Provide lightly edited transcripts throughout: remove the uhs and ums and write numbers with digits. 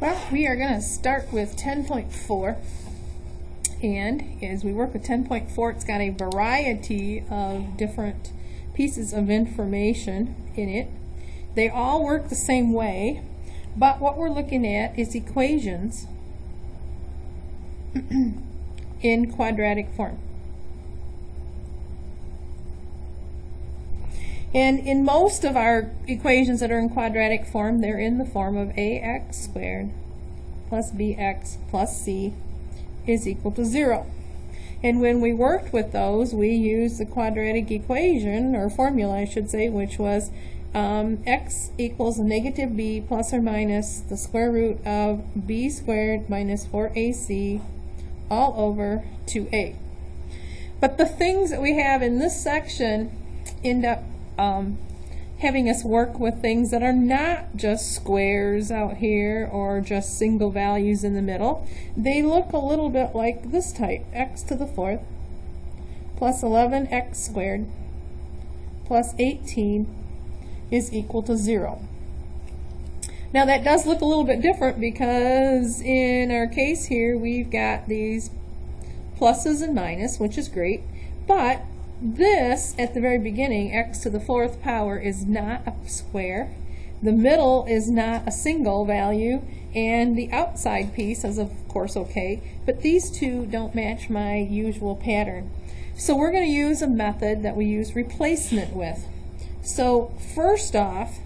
Well, we are going to start with 10.4, and as we work with 10.4, it's got a variety of different pieces of information in it. They all work the same way, but what we're looking at is equations in quadratic form. And in most of our equations that are in quadratic form, they're in the form of ax squared plus bx plus c is equal to 0. And when we worked with those, we used the quadratic equation, or formula I should say, which was x equals negative b plus or minus the square root of b squared minus 4ac all over 2a. But the things that we have in this section end up having us work with things that are not just squares out here or just single values in the middle. They look a little bit like this type, x to the 4th plus 11x squared plus 18 is equal to 0. Now that does look a little bit different because in our case here we've got these pluses and minus, which is great, but this, at the very beginning, x to the 4th power is not a square. The middle is not a single value, and the outside piece is of course okay, but these two don't match my usual pattern. So we're going to use a method that we use replacement with. So first off,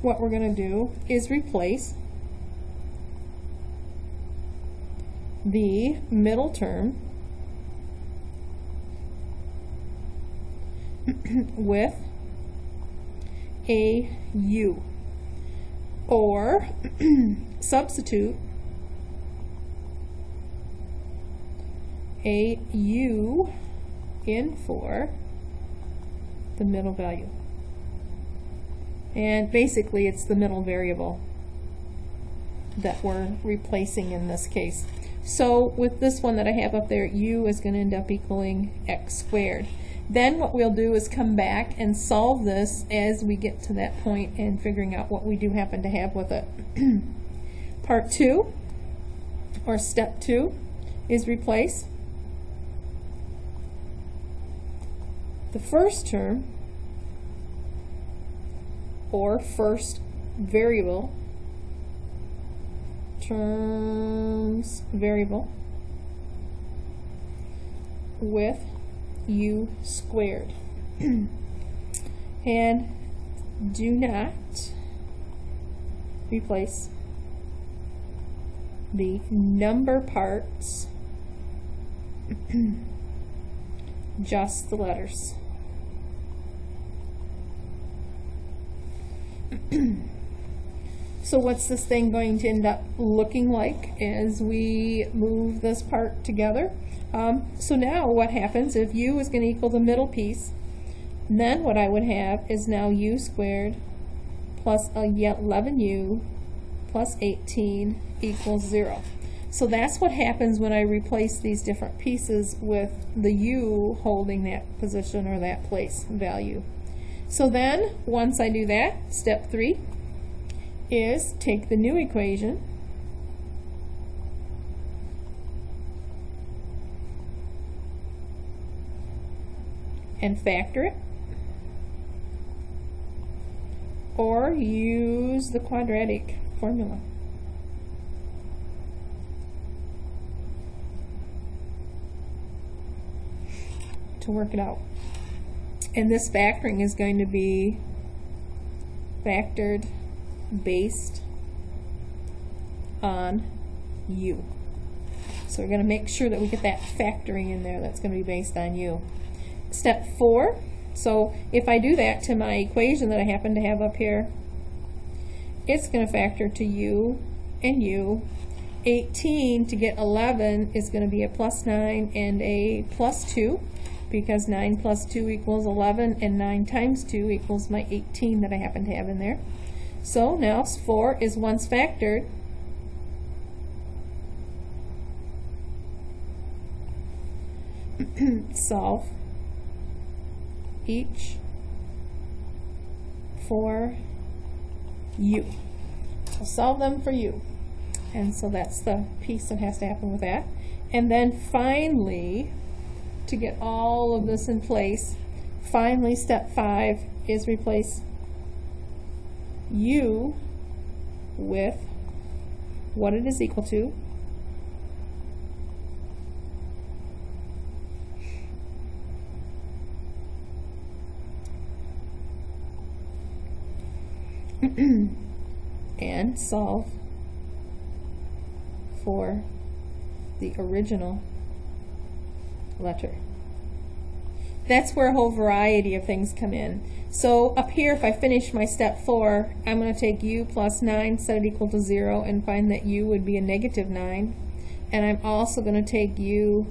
what we're going to do is replace the middle term with a u, or substitute a u in for the middle value. And basically it's the middle variable that we're replacing in this case. So with this one that I have up there, u is going to end up equaling x squared. Then what we'll do is come back and solve this as we get to that point and figuring out what we do happen to have with it. Part 2, or step 2, is replace the first term, or first variable, terms variable, with u squared. And do not replace the number parts, just the letters. So what's this thing going to end up looking like as we move this part together? So now what happens if u is going to equal the middle piece, then what I would have is now u squared plus 11u plus 18 equals 0. So that's what happens when I replace these different pieces with the u holding that position or that place value. So then once I do that, step 3 is take the new equation and factor it, or use the quadratic formula. To work it out. And this factoring is going to be factored based on u. So we're going to make sure that we get that factoring in there that's going to be based on u. Step 4, so if I do that to my equation that I happen to have up here, it's going to factor to u and u. 18 to get 11 is going to be a plus 9 and a plus 2, because 9 plus 2 equals 11, and 9 times 2 equals my 18 that I happen to have in there. So now 4 is once factored, solve each for u. I'll solve them for u. And so that's the piece that has to happen with that. And then finally, to get all of this in place, finally step 5 is replace u with what it is equal to, and solve for the original letter. That's where a whole variety of things come in. So up here, if I finish my step 4, I'm going to take u plus 9, set it equal to 0, and find that u would be a negative 9. And I'm also going to take u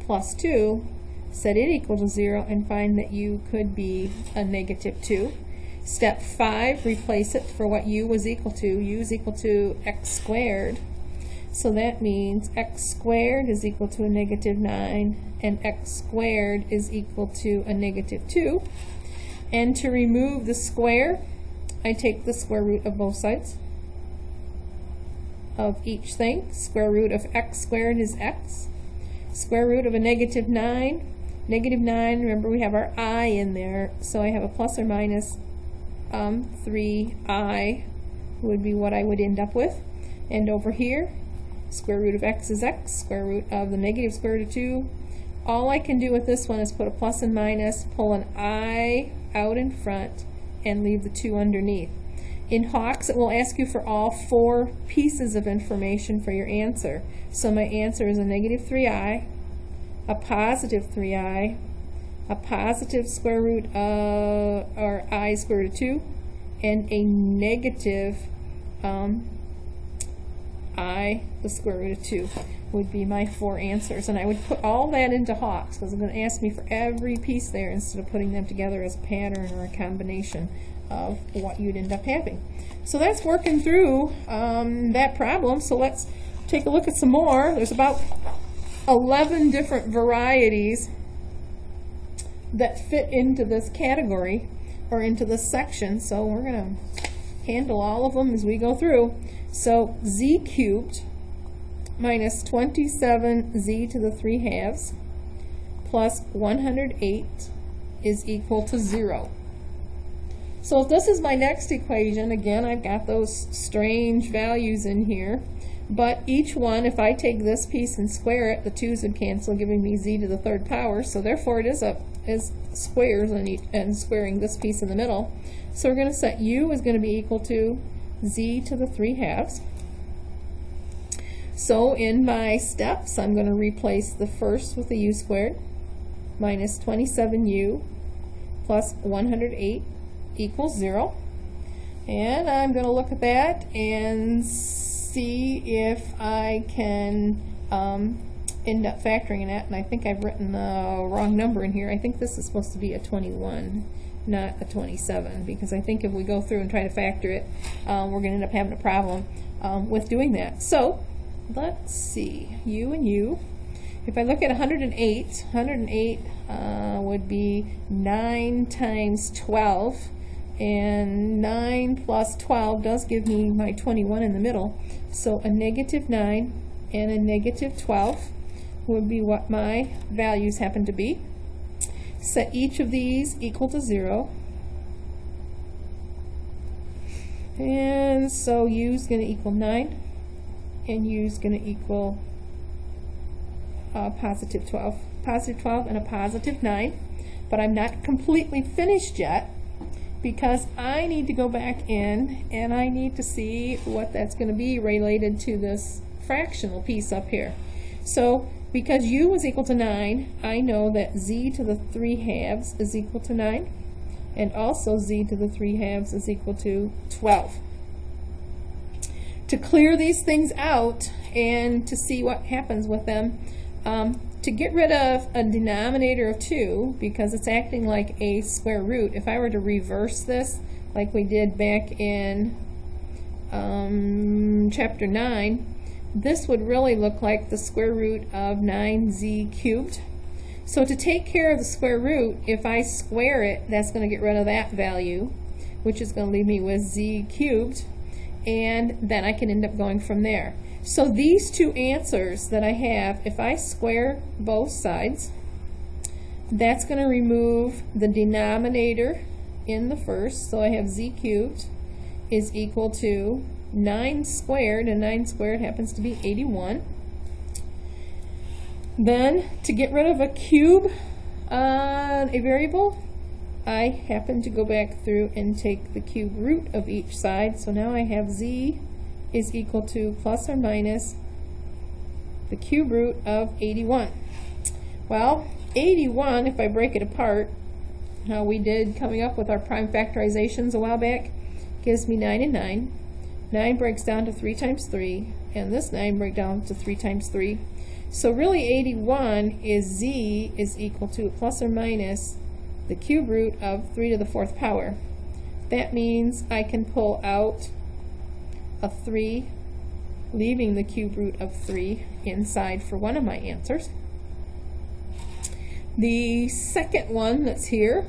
plus 2, set it equal to 0, and find that u could be a negative 2. Step 5, replace it for what u was equal to. U is equal to x squared. So that means x squared is equal to a negative 9, and x squared is equal to a negative 2. And to remove the square, I take the square root of both sides of each thing. Square root of x squared is x. Square root of a negative 9. Negative 9, remember we have our I in there, so I have a plus or minus 3i would be what I would end up with. And over here, square root of x is x, square root of the negative square root of 2. All I can do with this one is put a plus and minus, pull an I out in front, and leave the 2 underneath. In Hawks, it will ask you for all 4 pieces of information for your answer. So my answer is a negative 3i, a positive 3i, a positive square root of, or I square root of 2, and a negative I, the square root of 2, would be my 4 answers. And I would put all that into Hawks, because it's going to ask me for every piece there instead of putting them together as a pattern or a combination of what you'd end up having. So that's working through that problem. So let's take a look at some more. There's about 11 different varieties that fit into this category or into this section. So we're going to handle all of them as we go through. So z cubed minus 27z to the 3 halves plus 108 is equal to 0. So if this is my next equation, again, I've got those strange values in here, but each one, if I take this piece and square it, the 2's would cancel, giving me z to the 3rd power, so therefore it is squares and squaring this piece in the middle. So we're going to set u is going to be equal to z to the 3 halves. So in my steps, I'm going to replace the first with the u squared minus 27u plus 108 equals 0. And I'm going to look at that and see if I can end up factoring that. And I think I've written the wrong number in here. I think this is supposed to be a 21, not a 27, because I think if we go through and try to factor it, we're going to end up having a problem with doing that. So let's see, u and u. If I look at 108, 108 would be 9 times 12, and 9 plus 12 does give me my 21 in the middle. So a negative 9 and a negative 12 would be what my values happen to be. Set each of these equal to 0. And so u is going to equal 9, and u is going to equal positive 12. Positive 12 and a positive 9. But I'm not completely finished yet, because I need to go back in and I need to see what that's going to be related to this fractional piece up here. So because u was equal to 9, I know that z to the 3 halves is equal to 9, and also z to the 3 halves is equal to 12. To clear these things out and to see what happens with them, to get rid of a denominator of 2, because it's acting like a square root, if I were to reverse this like we did back in chapter 9, this would really look like the square root of 9z cubed. So to take care of the square root, if I square it, that's going to get rid of that value, which is going to leave me with z cubed. and then I can end up going from there. So these two answers that I have, if I square both sides, that's going to remove the denominator in the first. So I have z cubed is equal to 9 squared, and 9 squared happens to be 81. Then, to get rid of a cube on a variable, I happen to go back through and take the cube root of each side. So now I have z is equal to plus or minus the cube root of 81. Well, 81, if I break it apart, how we did coming up with our prime factorizations a while back, gives me 9 and 9. 9 breaks down to 3 times 3, and this 9 breaks down to 3 times 3. So really 81 is z is equal to plus or minus the cube root of 3 to the 4th power. That means I can pull out a 3, leaving the cube root of 3 inside for one of my answers. The second one that's here,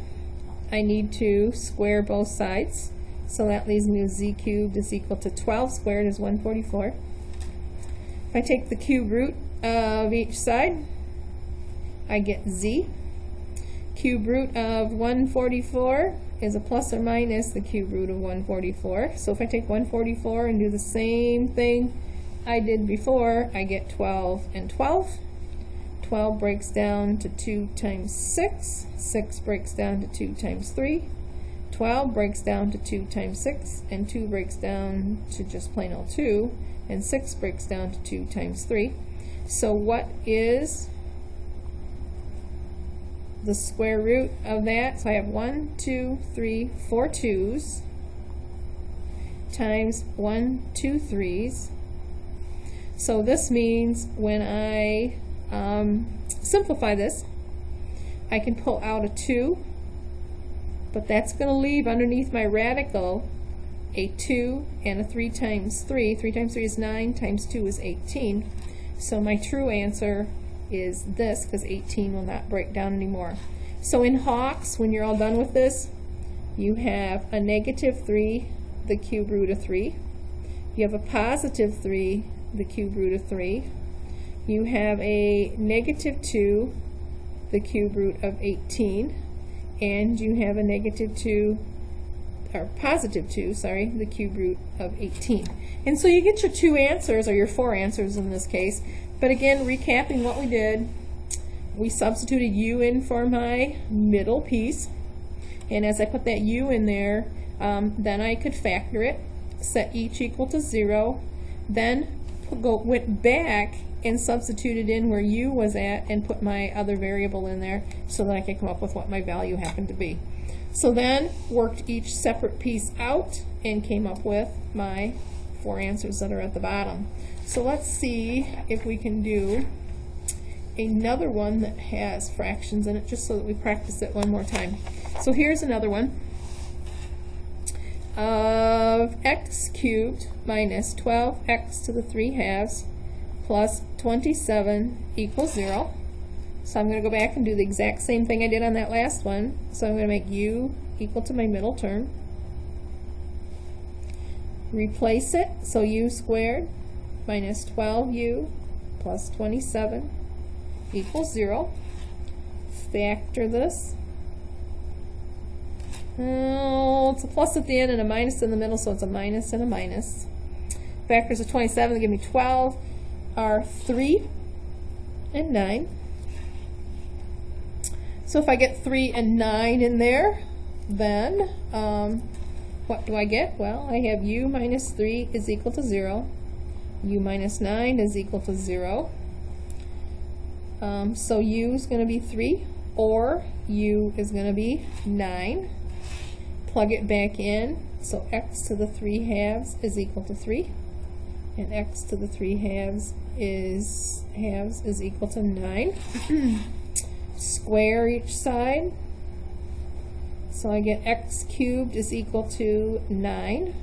I need to square both sides. So that leaves me with z cubed is equal to 12 squared is 144. If I take the cube root of each side, I get z. Cube root of 144 is a plus or minus the cube root of 144. So if I take 144 and do the same thing I did before, I get 12 and 12. 12 breaks down to 2 times 6. 6 breaks down to 2 times 3. 12 breaks down to 2 times 6, and 2 breaks down to just plain old 2, and 6 breaks down to 2 times 3. So what is the square root of that? So I have 1, 2, 3, 4 2's times 1, 2 3's. So this means when I simplify this, I can pull out a 2, but that's going to leave underneath my radical a 2 and a 3 times 3. 3 times 3 is 9, times 2 is 18. So my true answer is this, because 18 will not break down anymore. So in Hawks, when you're all done with this, you have a negative 3, the cube root of 3. You have a positive 3, the cube root of 3. You have a negative 2, the cube root of 18. And you have a negative 2, or positive 2, sorry, the cube root of 18. And so you get your 2 answers, or your 4 answers in this case. But again, recapping what we did, we substituted u in for my middle piece. And as I put that u in there, then I could factor it, set each equal to 0, then went back and substituted in where u was at and put my other variable in there so that I could come up with what my value happened to be. So then worked each separate piece out and came up with my 4 answers that are at the bottom. So let's see if we can do another one that has fractions in it, just so that we practice it one more time. So here's another one of x cubed minus 12x to the 3 halves plus 27 equals 0. So I'm going to go back and do the exact same thing I did on that last one. So I'm going to make u equal to my middle term. Replace it, so u squared minus 12u plus 27 equals 0. Factor this. Oh, it's a plus at the end and a minus in the middle, so it's a minus and a minus. Factors of 27 that give me 12 are 3 and 9. So if I get 3 and 9 in there, then what do I get? Well, I have u minus 3 is equal to 0. U minus 9 is equal to 0. So u is going to be 3, or u is going to be 9. Plug it back in, so x to the 3 halves is equal to 3, and x to the 3 halves is equal to 9. Square each side, so I get x cubed is equal to 9.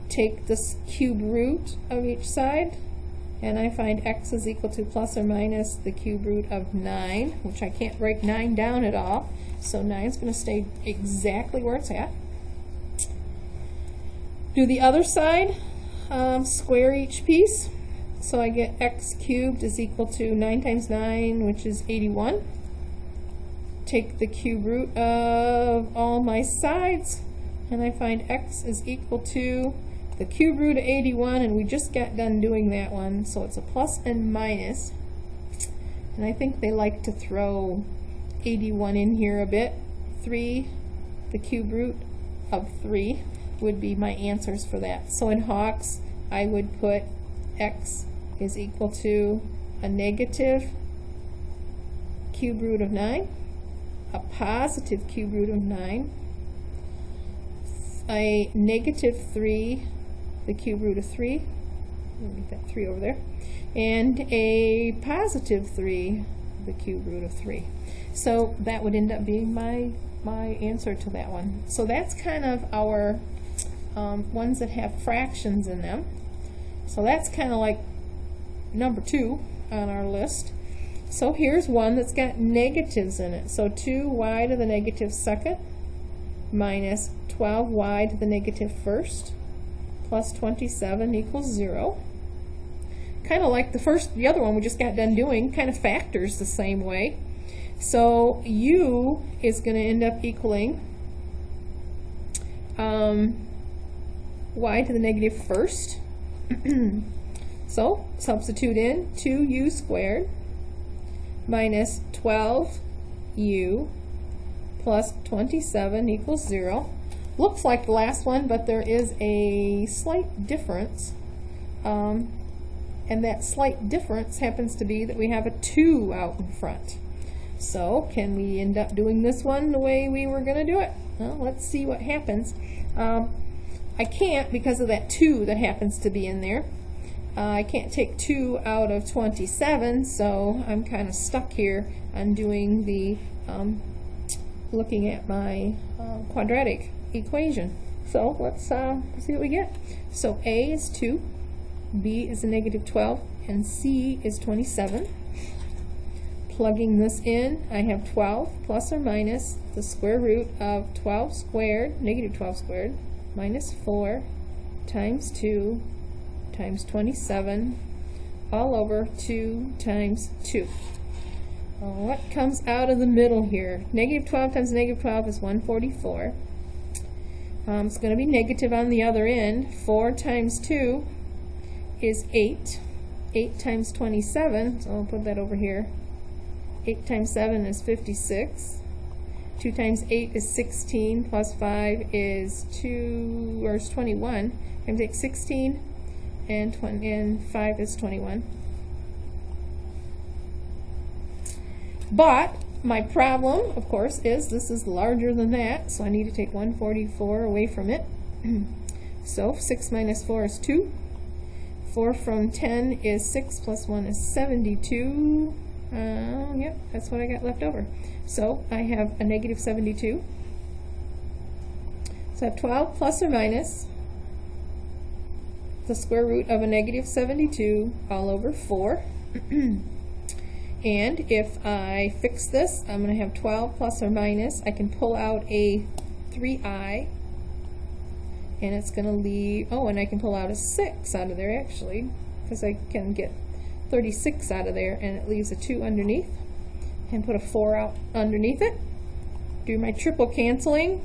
Take this cube root of each side, and I find x is equal to plus or minus the cube root of 9, which I can't break 9 down at all, so 9 is going to stay exactly where it's at. Do the other side, square each piece. So I get x cubed is equal to 9 times 9, which is 81. Take the cube root of all my sides, and I find x is equal to the cube root of 81, and we just got done doing that one, so it's a plus and minus. And I think they like to throw 81 in here a bit. 3, the cube root of 3 would be my answers for that. So in Hawks, I would put x is equal to a negative cube root of 9, a positive cube root of 9, a negative 3, the cube root of 3, let me get that 3 over there, and a positive 3, the cube root of 3. So that would end up being my answer to that one. So that's kind of our ones that have fractions in them. So that's kind of like number 2 on our list. So here's one that's got negatives in it. So 2y to the negative second minus 12y to the negative first plus 27 equals 0. Kind of like the other one we just got done doing, kind of factors the same way. So u is going to end up equaling y to the negative first. So substitute in 2u squared minus 12u plus 27 equals 0. Looks like the last one, but there is a slight difference. And that slight difference happens to be that we have a 2 out in front. So can we end up doing this one the way we were going to do it? Well, let's see what happens. I can't because of that 2 that happens to be in there. I can't take 2 out of 27, so I'm kind of stuck here on doing the looking at my quadratic equation. So let's see what we get. So A is 2, B is a negative 12, and C is 27. Plugging this in, I have 12 plus or minus the square root of 12 squared, negative 12 squared, minus 4 times 2 times 27 all over 2 times 2. What comes out of the middle here? Negative 12 times negative 12 is 144. It's going to be negative on the other end. 4 times 2 is 8. 8 times 27, so I'll put that over here. 8 times 7 is 56. 2 times 8 is 16, plus 5 is 21. Times 8 is 16, and 5 is 21. But my problem, of course, is this is larger than that, so I need to take 144 away from it. So 6 minus 4 is 2. 4 from 10 is 6, plus 1 is 72. Yep, that's what I got left over. So I have a negative 72. So I have 12 plus or minus the square root of a negative 72 all over 4. And if I fix this, I'm going to have 12 plus or minus. I can pull out a 3i, and it's going to leave, oh, and I can pull out a 6 out of there actually, because I can get 36 out of there, and it leaves a 2 underneath, and put a 4 out underneath it. Do my triple canceling.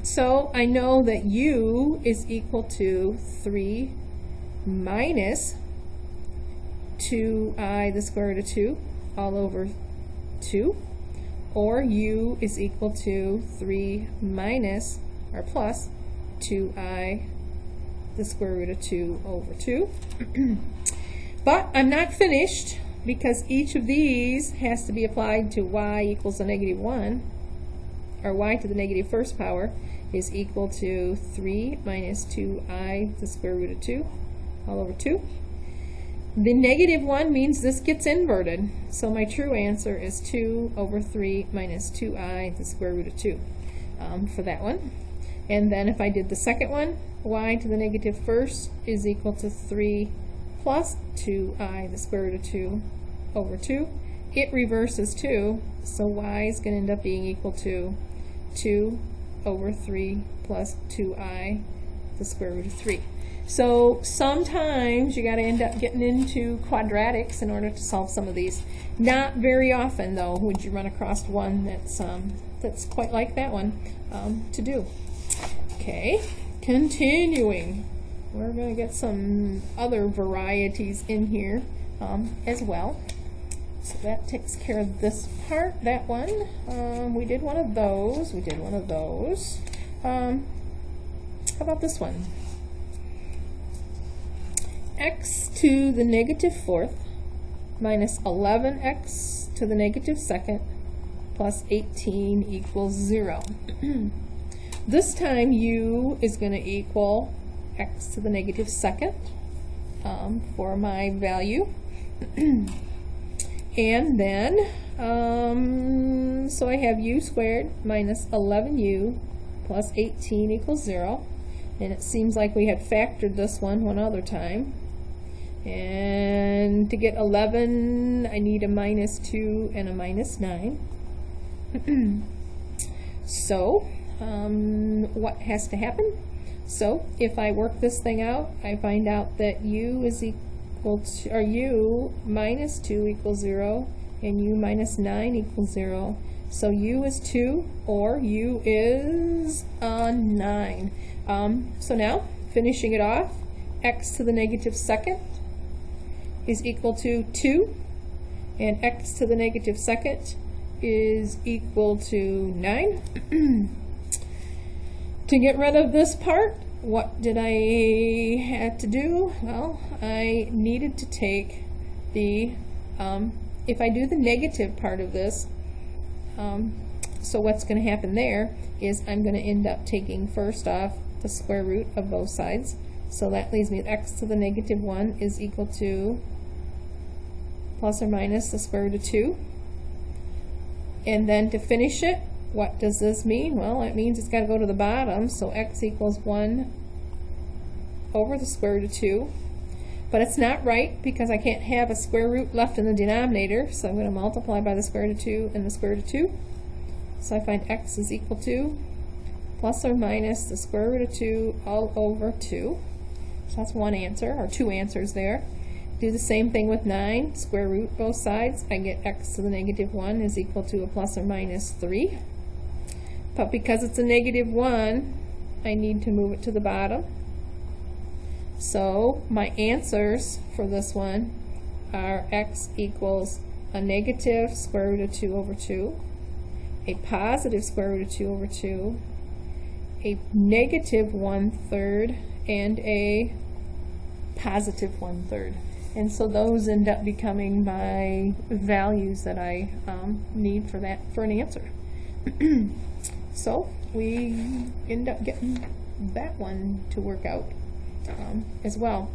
So I know that u is equal to 3 minus 2i the square root of 2 all over 2, or u is equal to 3 minus or plus 2i the square root of 2 over 2. But I'm not finished, because each of these has to be applied to y equals a negative 1, or y to the negative first power is equal to 3 minus 2i the square root of 2 all over 2. The negative 1 means this gets inverted, so my true answer is 2 over 3 minus 2i the square root of 2 for that one. And then if I did the second one, y to the negative first is equal to 3 plus 2i the square root of 2 over 2. It reverses 2, so y is going to end up being equal to 2 over 3 plus 2i, the square root of 3. So sometimes you got to end up getting into quadratics in order to solve some of these. Not very often, though, would you run across one that's quite like that one to do. Okay, continuing. We're going to get some other varieties in here as well. So that takes care of this part, that one. We did one of those. We did one of those. How about this one? X to the negative fourth minus 11x to the negative second plus 18 equals 0. This time u is going to equal x to the negative second for my value. And then, so I have u squared minus 11u plus 18 equals 0. And it seems like we had factored this one other time. And to get 11, I need a minus 2 and a minus 9. So, what has to happen? So, if I work this thing out, I find out that u is equal to, or u minus 2 equals 0, and u minus 9 equals 0. So u is 2, or u is 9. So now, finishing it off, x to the negative second is equal to 2, and x to the negative second is equal to 9. To get rid of this part, what did I have to do? Well, I needed to take the, if I do the negative part of this, so what's going to happen there is I'm going to end up taking first off the square root of both sides. So that leaves me with x to the negative 1 is equal to plus or minus the square root of 2. And then to finish it, what does this mean? Well, it means it's got to go to the bottom, so x equals 1 over the square root of 2. But it's not right because I can't have a square root left in the denominator, so I'm going to multiply by the square root of 2 and the square root of 2. So I find x is equal to plus or minus the square root of 2 all over 2. So that's one answer, or two answers there. Do the same thing with 9, square root both sides. I get x to the negative 1 is equal to a plus or minus 3. But because it's a negative 1, I need to move it to the bottom. So my answers for this one are x equals a negative square root of 2 over 2, a positive square root of 2 over 2, a negative 1/3, and a positive 1/3. And so those end up becoming my values that I need for that, for an answer. So we end up getting that one to work out as well.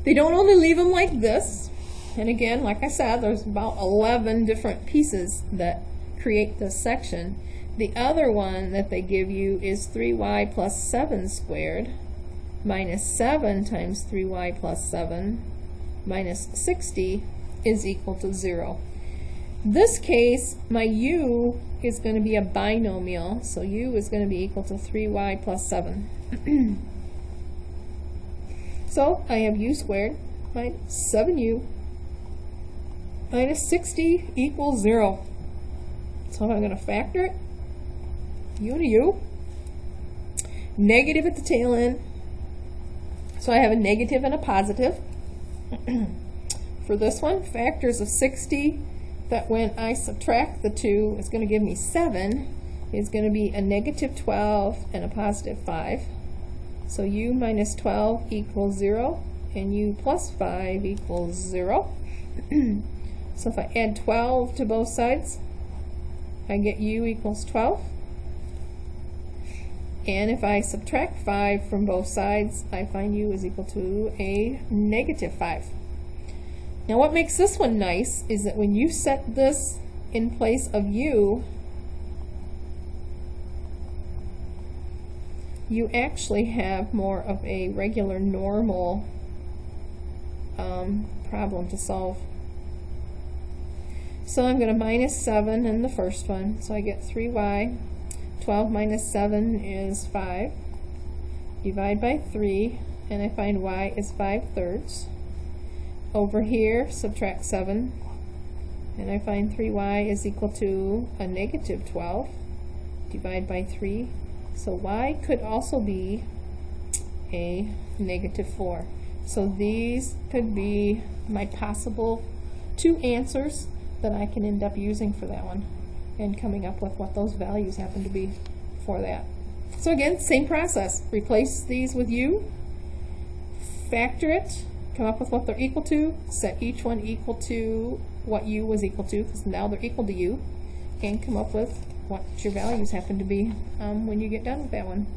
They don't only leave them like this. And again, like I said, there's about 11 different pieces that create this section. The other one that they give you is 3y plus 7 squared minus 7 times 3y plus 7 minus 60 is equal to 0. This case, my u is going to be a binomial, so u is going to be equal to 3y plus 7. So I have u squared minus 7u minus 60 equals 0. So I'm going to factor it, u to u, negative at the tail end. So I have a negative and a positive. For this one, factors of 60, that when I subtract the two, it's going to give me 7. It's going to be a negative 12 and a positive 5. So u minus 12 equals 0, and u plus 5 equals 0. So if I add 12 to both sides, I get u equals 12. And if I subtract 5 from both sides, I find u is equal to a negative 5. Now what makes this one nice is that when you set this in place of u, you actually have more of a regular normal problem to solve. So I'm going to minus 7 in the first one. So I get 3y. 12 minus 7 is 5. Divide by 3, and I find y is 5/3. Over here, subtract 7, and I find 3y is equal to a negative 12. Divide by 3. So y could also be a negative 4. So these could be my possible 2 answers that I can end up using for that one, and coming up with what those values happen to be for that. So again, same process. Replace these with u, factor it, come up with what they're equal to, set each one equal to what u was equal to, because now they're equal to u, and come up with what your values happen to be when you get done with that one.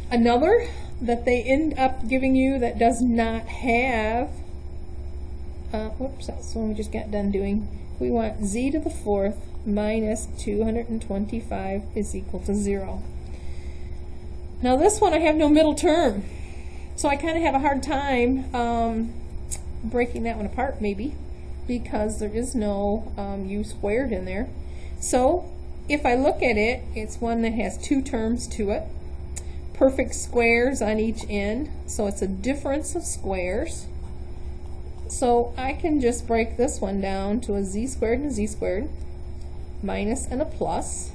Another that they end up giving you that does not have, whoops, that's the one we just got done doing. We want z to the 4th minus 225 is equal to 0. Now this one I have no middle term, so I kind of have a hard time breaking that one apart, maybe, because there is no u squared in there. So if I look at it, it's one that has 2 terms to it, perfect squares on each end, so it's a difference of squares. So I can just break this one down to a z squared and a z squared, minus and a plus,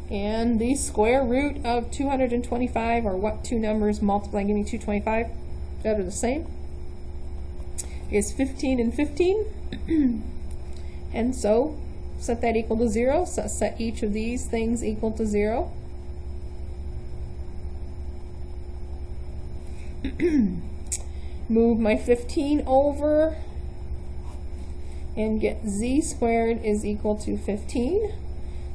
and the square root of 225, or what 2 numbers multiply and give me 225 that are the same, is 15 and 15. And so set that equal to 0, so set each of these things equal to 0. Move my 15 over and get z squared is equal to 15.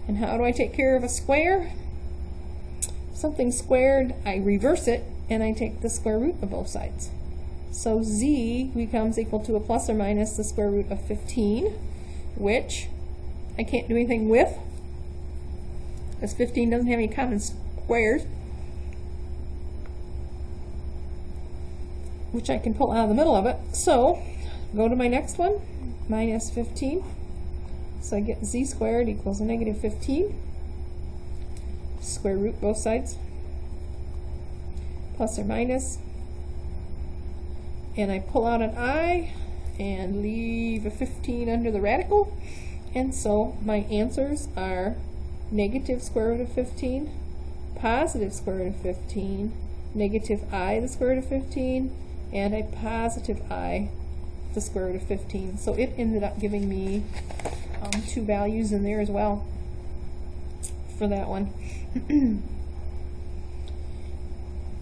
And how do I take care of a square? Something squared, I reverse it, and I take the square root of both sides. So z becomes equal to a plus or minus the square root of 15, which I can't do anything with, because 15 doesn't have any common squares, which I can pull out of the middle of it. So go to my next one, minus 15. So I get z squared equals a negative 15. Square root both sides. Plus or minus. And I pull out an I and leave a 15 under the radical. And so my answers are negative square root of 15, positive square root of 15, negative I the square root of 15, and a positive I the square root of 15. So it ended up giving me 2 values in there as well for that one.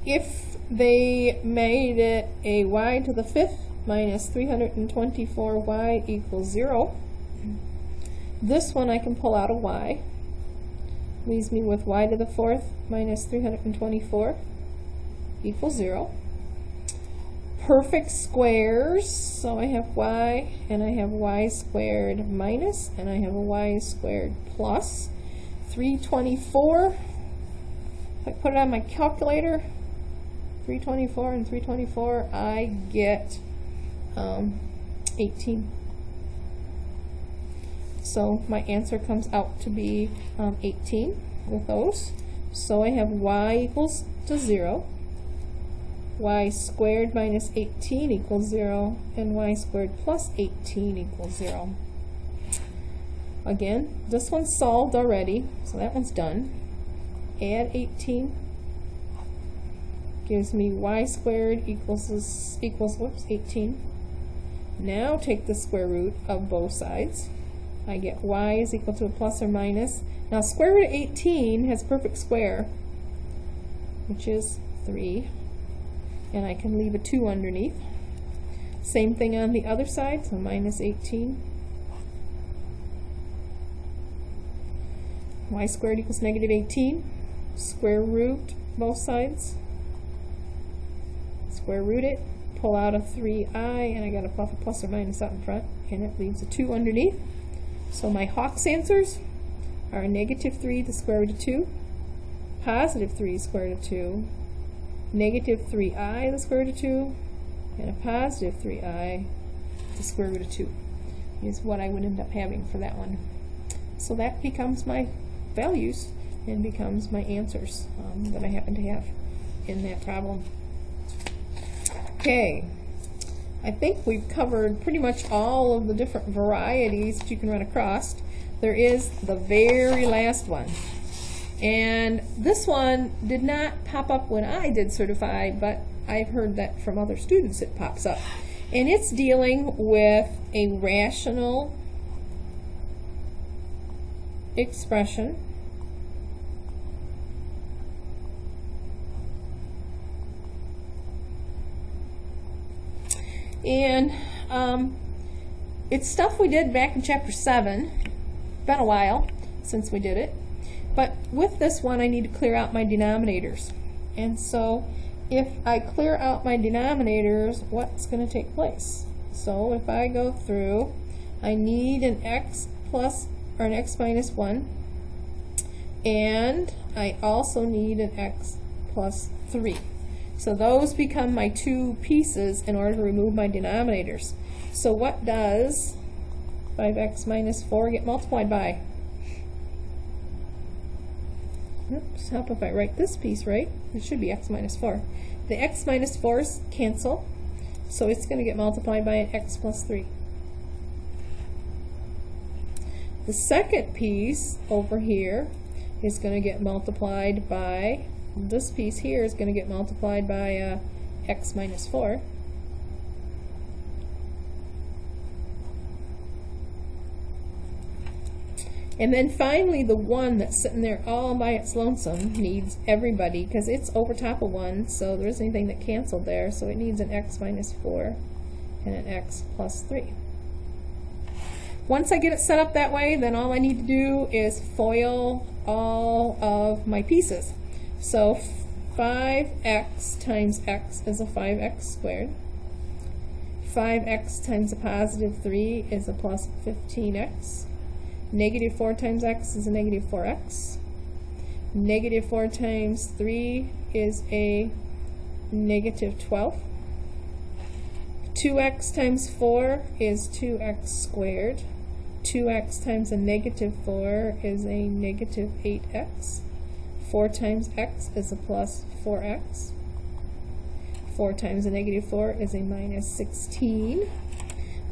If they made it a y to the 5th minus 324y equals 0, this one I can pull out a y. Leaves me with y to the 4th minus 324 equals 0. Perfect squares, so I have y and I have y squared minus, and I have a y squared plus. 324, if I put it on my calculator, 324 and 324, I get 18. So my answer comes out to be 18 with those. So I have y equals to 0. Y squared minus 18 equals 0, and y squared plus 18 equals 0. Again, this one's solved already, so that one's done. Add 18 gives me y squared equals 18. Now take the square root of both sides. I get y is equal to a plus or minus. Now square root of 18 has perfect square, which is 3. And I can leave a 2 underneath. Same thing on the other side, so minus 18. Y squared equals negative 18. Square root both sides. Square root it, pull out a 3i, and I got a plus or minus out in front, and it leaves a 2 underneath. So my Hawk's answers are negative 3 the square root of 2, positive 3 square root of 2, negative 3i the square root of 2, and a positive 3i the square root of 2. is what I would end up having for that one. So that becomes my values and becomes my answers that I happen to have in that problem. Okay, I think we've covered pretty much all of the different varieties that you can run across. There is the very last one. And this one did not pop up when I did certify, but I've heard that from other students it pops up. And it's dealing with a rational expression and it's stuff we did back in chapter 7. Been a while since we did it, but with this one I need to clear out my denominators. And so if I clear out my denominators, what's going to take place? So if I go through, I need an x plus or an x minus 1, and I also need an x plus 3. So those become my two pieces in order to remove my denominators. So what does 5x minus 4 get multiplied by? Oops, how if I write this piece right? It should be x minus 4. The x minus 4's cancel, so it's going to get multiplied by an x plus 3. The second piece over here is going to get multiplied by, this piece here is going to get multiplied by x minus 4. And then finally the one that's sitting there all by its lonesome needs everybody because it's over top of 1, so there isn't anything that canceled there, so it needs an x minus 4 and an x plus 3. Once I get it set up that way, then all I need to do is FOIL all of my pieces. So 5x times x is a 5x squared. 5x times a positive 3 is a plus 15x. Negative 4 times x is a negative 4x. Negative 4 times 3 is a negative 12. 2x times 4 is 2x squared. 2x times a negative 4 is a negative 8x. 4 times x is a plus 4x. 4 times a negative 4 is a minus 16.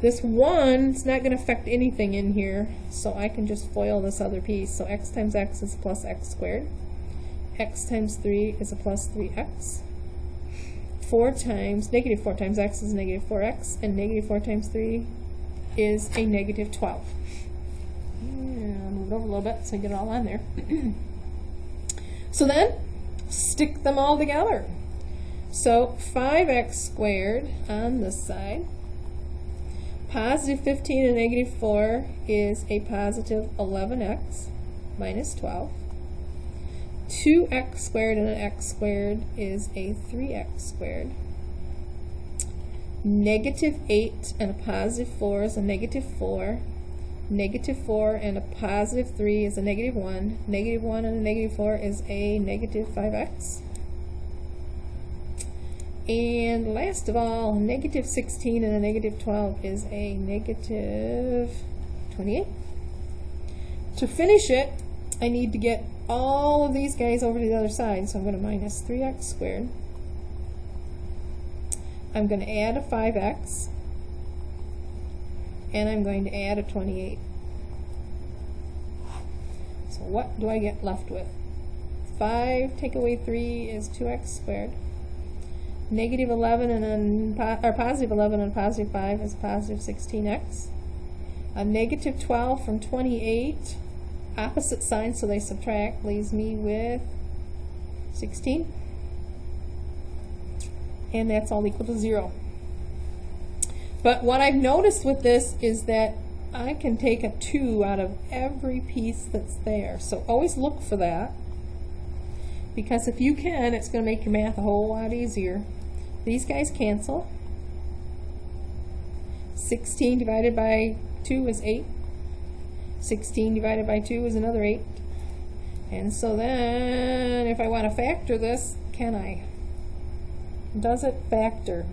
This 1 is not going to affect anything in here, so I can just FOIL this other piece. So x times x is plus x squared. X times 3 is a plus 3x. Negative 4 times x is negative 4x, and negative 4 times 3 is a negative 12. Yeah, I'll move it over a little bit so I get it all on there. So then, stick them all together. So 5x squared on this side, positive 15 and negative 4 is a positive 11x minus 12. 2x squared and an x squared is a 3x squared. Negative 8 and a positive 4 is a negative 4. Negative 4 and a positive 3 is a negative 1. Negative 1 and a negative 4 is a negative 5x. And last of all, negative 16 and a negative 12 is a negative 28. To finish it, I need to get all of these guys over to the other side, so I'm going to minus 3x squared. I'm going to add a 5x, and I'm going to add a 28. So what do I get left with? 5 take away 3 is 2x squared. Negative 11 and then positive 11 and positive 5 is positive 16x. A negative 12 from 28, opposite sign so they subtract, leaves me with 16. And that's all equal to 0. But what I've noticed with this is that I can take a 2 out of every piece that's there. So always look for that, because if you can, it's going to make your math a whole lot easier. These guys cancel. 16 divided by 2 is 8. 16 divided by 2 is another 8. And so then, if I want to factor this, can I? Does it factor?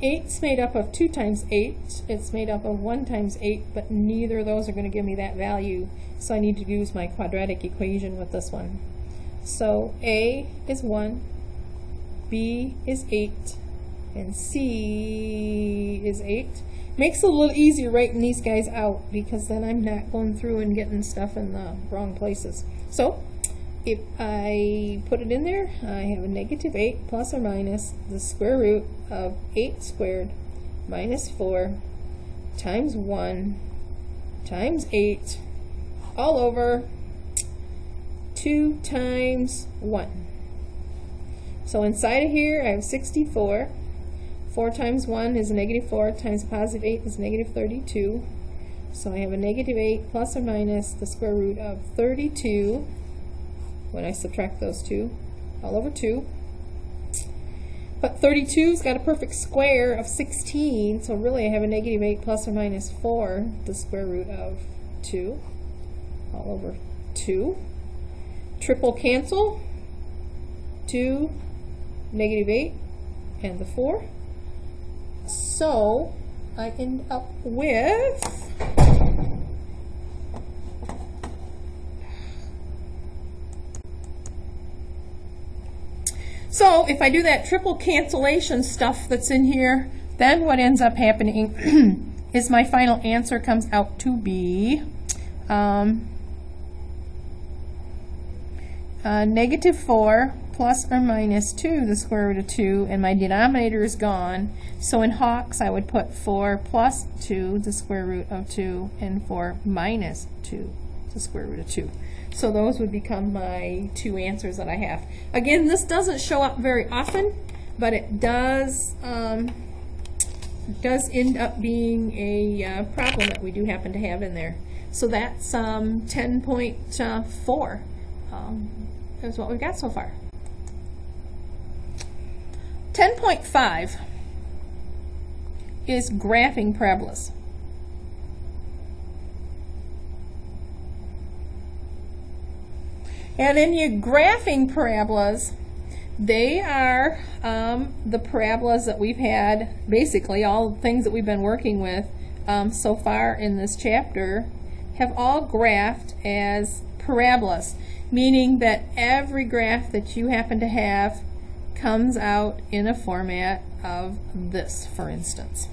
8's made up of 2 times 8, it's made up of 1 times 8, but neither of those are going to give me that value, so I need to use my quadratic equation with this one. So A is 1, B is 8, and C is 8. Makes it a little easier writing these guys out, because then I'm not going through and getting stuff in the wrong places. So if I put it in there, I have a negative 8 plus or minus the square root of 8 squared minus 4 times 1 times 8 all over 2 times 1. So inside of here I have 64. 4 times 1 is a negative 4 times a positive 8 is negative 32. So I have a negative 8 plus or minus the square root of 32 when I subtract those two, all over 2. But 32's got a perfect square of 16, so really I have a negative 8 plus or minus 4, the square root of 2, all over 2. Triple cancel, 2, negative 8, and the 4. So I end up with so if I do that triple cancellation stuff that's in here, then what ends up happening is my final answer comes out to be negative 4 plus or minus 2, the square root of 2, and my denominator is gone. So in Hawks, I would put 4 plus 2, the square root of 2, and 4 minus 2, the square root of 2. So those would become my two answers that I have. Again, this doesn't show up very often, but it does end up being a problem that we do happen to have in there. So that's 10.4 is what we've got so far. 10.5 is graphing parabolas. And in your graphing parabolas, they are the parabolas that we've had, basically all the things that we've been working with so far in this chapter have all graphed as parabolas, meaning that every graph that you happen to have comes out in a format of this, for instance.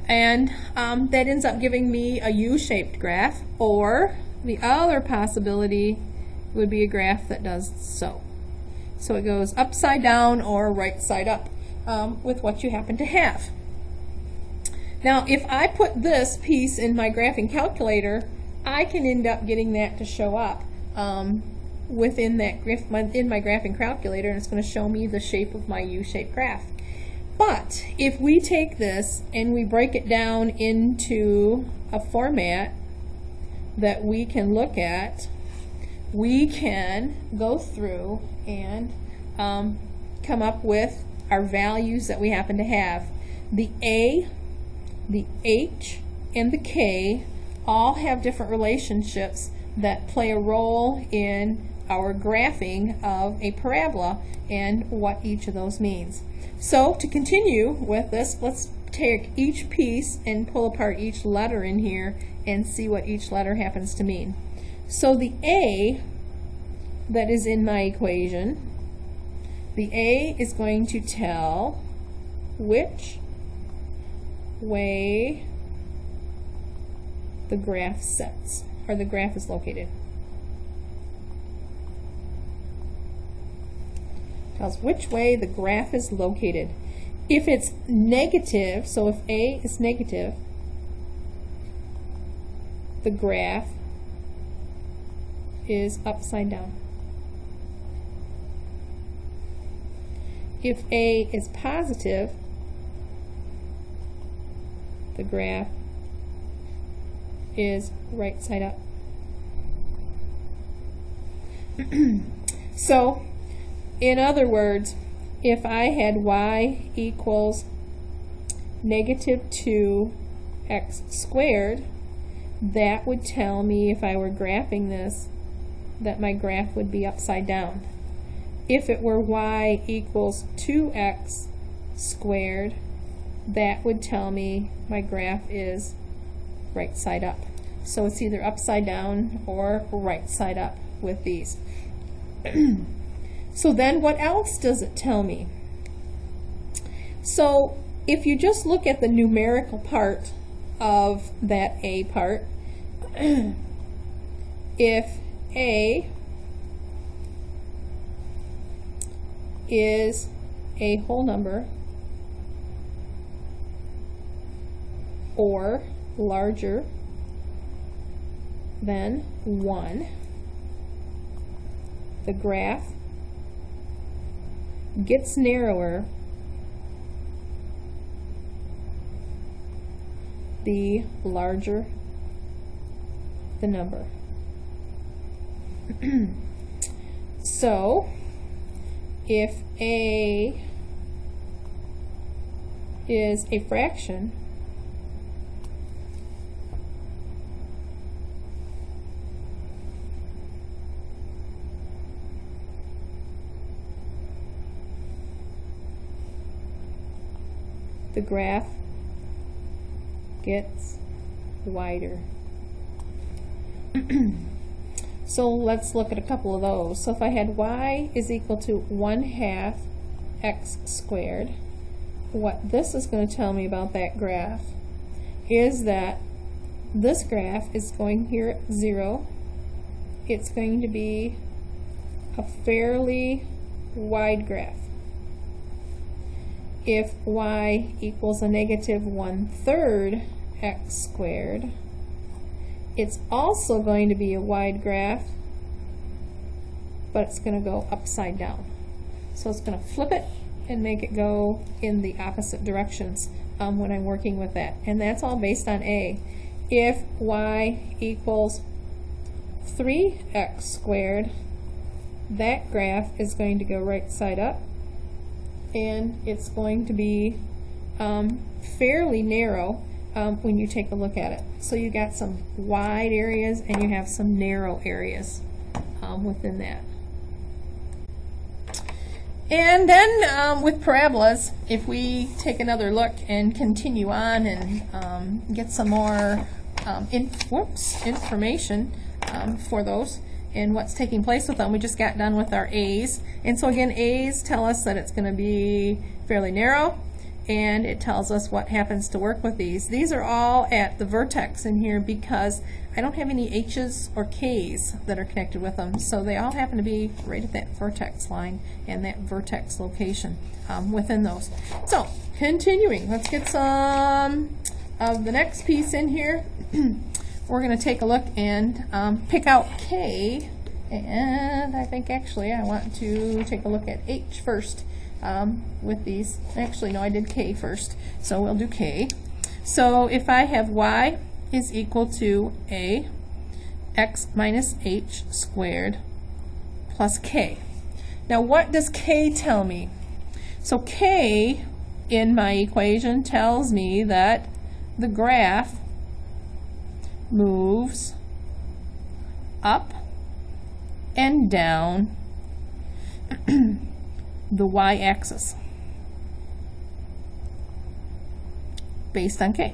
And that ends up giving me a U-shaped graph, or the other possibility would be a graph that does so. So it goes upside down or right side up with what you happen to have. Now if I put this piece in my graphing calculator, I can end up getting that to show up within that in my graphing calculator, and it's going to show me the shape of my U-shaped graph. But if we take this and we break it down into a format that we can look at, we can go through and come up with our values that we happen to have. The A, the H, and the K all have different relationships that play a role in our graphing of a parabola and what each of those means. So to continue with this, let's take each piece and pull apart each letter in here and see what each letter happens to mean. So the A that is in my equation, the A is going to tell which way the graph sets, or the graph is located. Tells which way the graph is located. If it's negative, so if A is negative, the graph is upside down. If A is positive, the graph is right side up. So, in other words, if I had y equals negative 2x squared, that would tell me, if I were graphing this, that my graph would be upside down. If it were y equals 2x squared, that would tell me my graph is right side up. So it's either upside down or right side up with these. So then what else does it tell me? So if you just look at the numerical part of that A part, if A is a whole number or larger than 1, the graph gets narrower the larger the number. So if A is a fraction, the graph gets wider. So let's look at a couple of those. So if I had y is equal to 1/2 x squared, what this is going to tell me about that graph is that this graph is going here at 0. It's going to be a fairly wide graph. If y equals a negative 1/3 x squared, it's also going to be a wide graph, but it's going to go upside down. So it's going to flip it and make it go in the opposite directions when I'm working with that. And that's all based on A. If y equals 3x squared, that graph is going to go right side up, and it's going to be fairly narrow when you take a look at it. So you got some wide areas and you have some narrow areas within that. And then with parabolas, if we take another look and continue on and get some more information for those and what's taking place with them. We just got done with our A's. And so again, A's tell us that it's going to be fairly narrow, and it tells us what happens to work with these. These are all at the vertex in here because I don't have any H's or K's that are connected with them, so they all happen to be right at that vertex line and that vertex location within those. So continuing, let's get some of the next piece in here. We're going to take a look and pick out K, and I think actually I want to take a look at H first with these. Actually, no, I did K first, so we'll do K. So if I have y is equal to a x minus h squared plus k. Now what does K tell me? So K in my equation tells me that the graph moves up and down the y-axis based on K.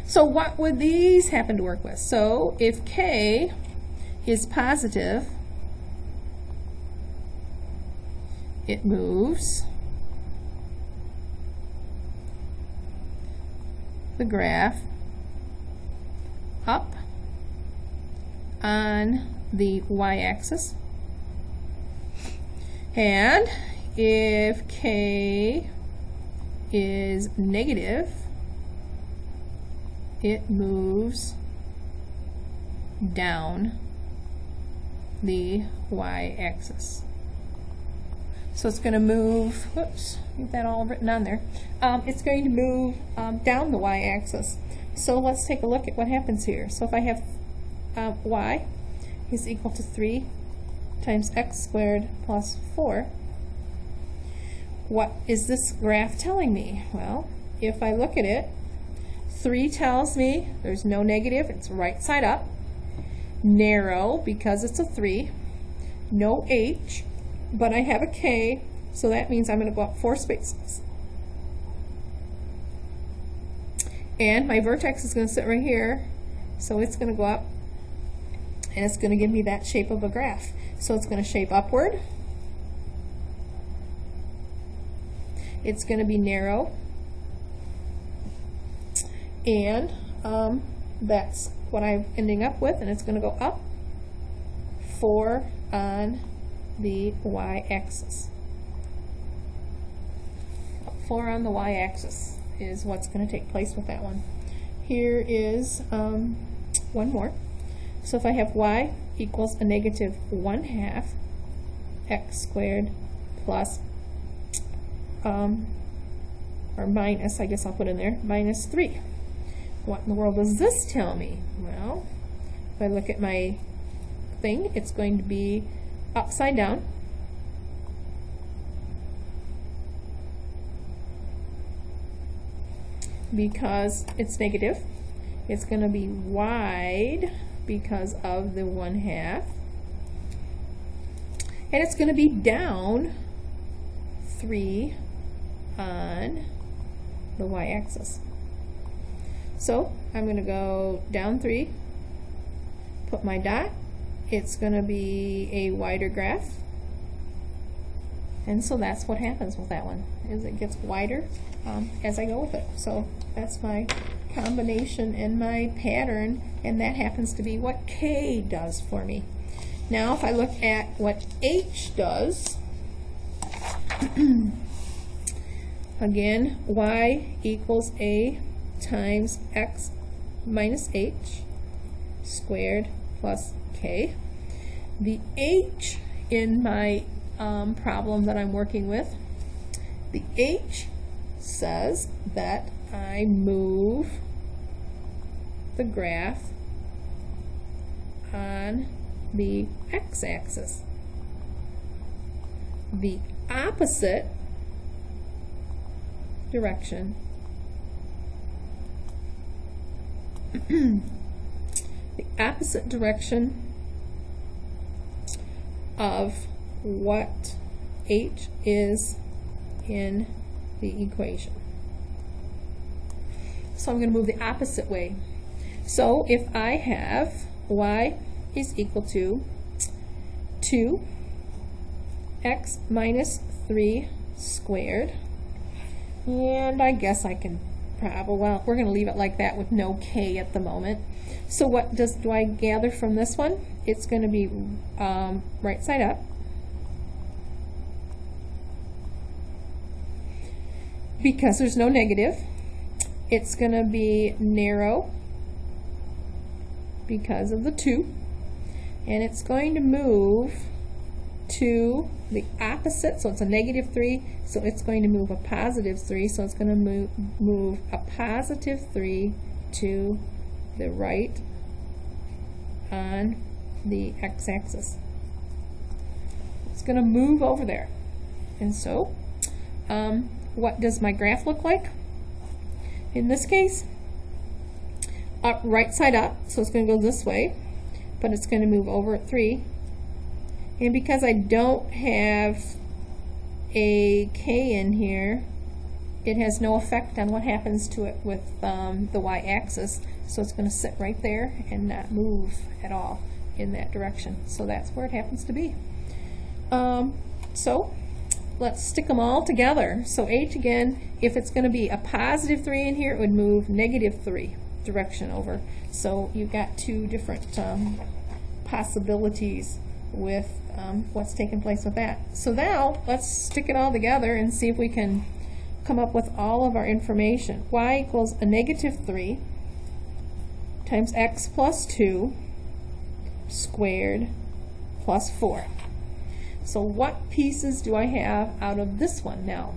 So what would these happen to work with? So if K is positive, it moves the graph up on the y-axis, and if K is negative, it moves down the y-axis. So it's going to move, whoops, get that all written on there. It's going to move down the y-axis. So let's take a look at what happens here. So if I have y is equal to 3 times x squared plus 4, what is this graph telling me? Well, if I look at it, 3 tells me there's no negative, it's right side up, narrow because it's a 3, no h, but I have a k, So that means I'm going to go up 4 spaces. And my vertex is going to sit right here, so it's going to go up, and it's going to give me that shape of a graph. So it's going to shape upward. It's going to be narrow, and that's what I'm ending up with, and it's going to go up 4 on the y-axis. 4 on the y-axis is what's going to take place with that one. Here is one more. So if I have y equals a negative 1/2 x squared plus, or minus, I guess I'll put in there, minus 3. What in the world does this tell me? Well, if I look at my thing, it's going to be upside down. Because it's negative. It's going to be wide because of the 1/2. And it's going to be down 3 on the y-axis. So I'm going to go down 3, put my dot. It's going to be a wider graph. And so that's what happens with that one, is it gets wider as I go with it. So that's my combination and my pattern, and that happens to be what K does for me. Now if I look at what H does, again, y equals a times x minus h squared plus k. The h in my problem that I'm working with, the h says that I move the graph on the x-axis. The opposite direction the opposite direction of what h is in the equation. So I'm going to move the opposite way. So if I have y is equal to 2x minus 3 squared, and I guess I can probably, well, we're going to leave it like that with no k at the moment. So what do I gather from this one? It's going to be right side up. Because there's no negative. It's going to be narrow because of the 2. And it's going to move to the opposite, so it's a negative 3, so it's going to move a positive 3, so it's going to move a positive 3 to the right on the x-axis. It's going to move over there. And so, what does my graph look like? In this case, up, right side up, so it's going to go this way, but it's going to move over at 3. And because I don't have a k in here, it has no effect on what happens to it with the y-axis, so it's going to sit right there and not move at all in that direction. So that's where it happens to be. So let's stick them all together. So h, again, if it's going to be a positive 3 in here, it would move negative 3 direction over. So you've got two different possibilities with what's taking place with that. So now let's stick it all together and see if we can come up with all of our information. Y equals a negative 3 times x plus 2 squared plus 4. So what pieces do I have out of this one now?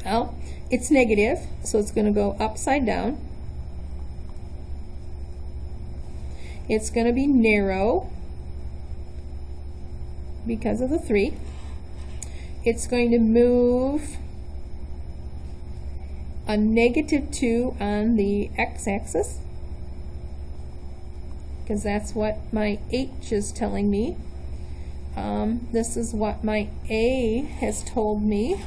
Well, it's negative, so it's going to go upside down. It's going to be narrow because of the 3. It's going to move a negative 2 on the x-axis, because that's what my h is telling me. this is what my A has told me,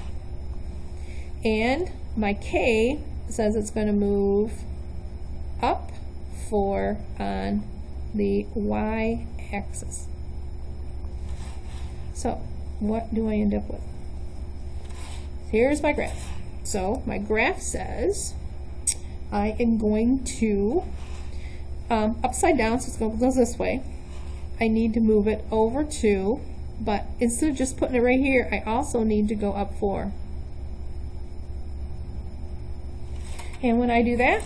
and my K says it's going to move up 4 on the y-axis. So what do I end up with? Here's my graph. So my graph says I am going to upside down, so it goes this way. I need to move it over 2, but instead of just putting it right here, I also need to go up 4. And when I do that,